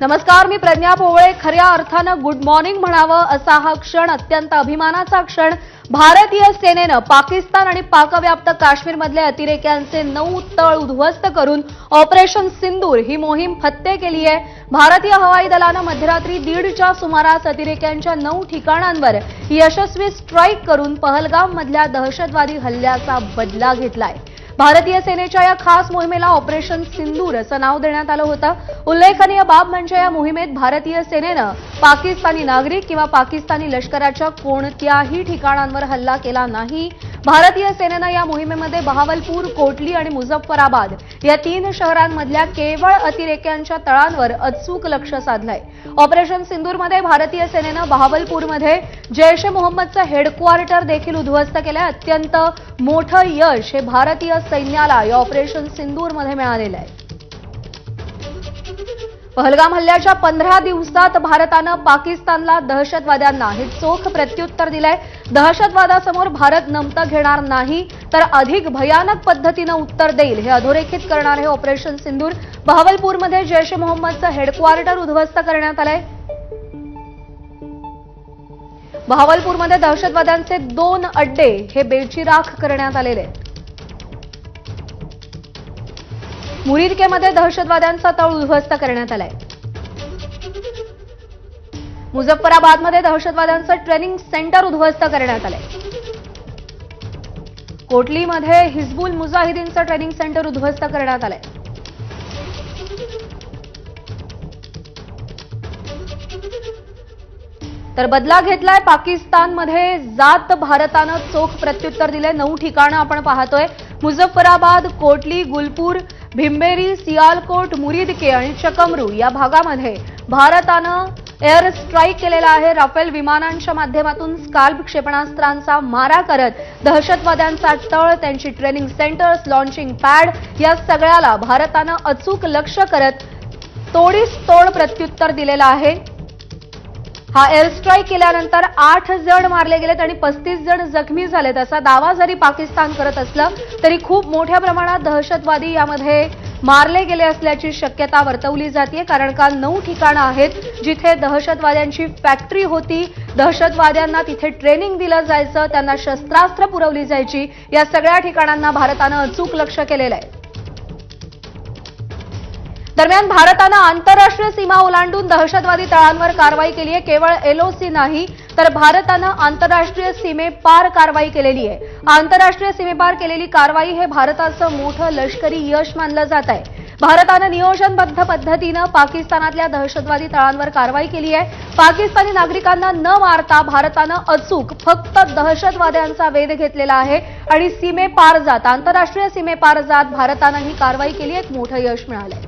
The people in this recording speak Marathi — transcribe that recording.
नमस्कार, मी प्रज्ञा पोवळे. खऱ्या अर्थानं गुड मॉर्निंग म्हणावं असा हा क्षण, अत्यंत अभिमानाचा क्षण. भारतीय सेनेनं पाकिस्तान आणि पाकव्याप्त काश्मीरमधले अतिरेक्यांचे 9 तळ उद्ध्वस्त करून ऑपरेशन सिंदूर ही मोहीम फत्ते केली आहे. भारतीय हवाई दलानं मध्यरात्री 1:30च्या सुमारास अतिरेक्यांच्या 9 ठिकाणांवर यशस्वी स्ट्राईक करून पहलगाममधल्या दहशतवादी हल्ल्याचा बदला घेतलाय. भारतीय सेनेच्या या खास मोहिमेला ऑपरेशन सिंदूर असं नाव देण्यात आलं होतं. उल्लेखनीय बाब म्हणजे या मोहिमेत भारतीय सेनेनं पाकिस्तानी नागरिक किंवा पाकिस्तानी लष्कराच्या कोणत्याही ठिकाणांवर हल्ला केला नाही. भारतीय सेनेनं या मोहिमेमध्ये बहावलपूर, कोटली आणि मुझफ्फराबाद या 3 शहरांमधल्या केवळ अतिरेक्यांच्या तळांवर अचूक लक्ष साधलंय. ऑपरेशन सिंदूरमध्ये भारतीय सेनेनं बहावलपूरमध्ये जैश ए मोहम्मदचं हेडक्वार्टर देखील उद्ध्वस्त केलंय. अत्यंत मोठं यश हे भारतीय सैन्याला या ऑपरेशन सिंदूरमध्ये मिळालेलं आहे. पहलगाम हल्ल्याच्या 15 दिवसात भारतानं पाकिस्तानला दहशतवाद्यांना हे चोख प्रत्युत्तर दिलंय. दहशतवादासमोर भारत नमतं घेणार नाही, तर अधिक भयानक पद्धतीनं उत्तर देईल हे अधोरेखित करणारे हे ऑपरेशन सिंदूर. बहावलपूरमध्ये जैश ए मोहम्मदचं हेडक्वार्टर उद्ध्वस्त करण्यात आलंय. बहावलपूरमध्ये दहशतवाद्यांचे 2 अड्डे हे बेचिराख करण्यात आलेले आहेत. मुरीदकेमध्ये दहशतवाद्यांचा तळ उद्ध्वस्त करण्यात आलाय. मुझफ्फराबादमध्ये दहशतवाद्यांचं ट्रेनिंग सेंटर उद्ध्वस्त करण्यात आलंय. कोटलीमध्ये हिजबुल मुजाहिदीनचं ट्रेनिंग सेंटर उद्ध्वस्त करण्यात आलंय. तर बदला घेतलाय पाकिस्तानमध्ये जात भारतानं चोख प्रत्युत्तर दिले. 9 ठिकाणं आपण पाहतोय. मुझफ्फराबाद, कोटली, गुलपूर, भिंबेरी, सियालकोट, मुरीदके आणि चकमरू या भागामध्ये भारतानं एअर स्ट्राईक केलेला आहे. राफेल विमानांच्या माध्यमातून स्काल्प क्षेपणास्त्रांचा मारा करत दहशतवाद्यांचा तळ, त्यांची ट्रेनिंग सेंटर्स, लॉन्चिंग पॅड या सगळ्याला भारतानं अचूक लक्ष्य करत तोडीस तोड प्रत्युत्तर दिलेलं आहे. हा एअर स्ट्राईक केल्यानंतर 8 जण मारले गेलेत आणि 35 जण जखमी झालेत असा दावा जरी पाकिस्तान करत असलं तरी खूप मोठ्या प्रमाणात दहशतवादी यामध्ये मारले गेले असल्याची शक्यता वर्तवली जाते. कारण काल 9 ठिकाणं आहेत जिथे दहशतवाद्यांची फॅक्टरी होती. दहशतवाद्यांना तिथे ट्रेनिंग दिलं जायचं, त्यांना शस्त्रास्त्र पुरवली जायची. या सगळ्या ठिकाणांना भारतानं अचूक लक्ष केलेलं आहे. दरम्यान भारतानं आंतरराष्ट्रीय सीमा ओलांडून दहशतवादी तळांवर कारवाई केली आहे. केवळ एलओसी नाही, तर भारतानं आंतरराष्ट्रीय सीमेपार कारवाई केलेली आहे. आंतरराष्ट्रीय सीमेपार केलेली कारवाई हे भारताचं मोठं लष्करी यश मानलं जात आहे. भारतानं नियोजनबद्ध पद्धतीनं पाकिस्तानातल्या दहशतवादी तळांवर कारवाई केली आहे. पाकिस्तानी नागरिकांना न मारता भारतानं अचूक फक्त दहशतवाद्यांचा वेध घेतलेला आहे आणि सीमेपार जात, आंतरराष्ट्रीय सीमेपार जात भारतानं ही कारवाई केली. एक मोठं यश मिळालंय.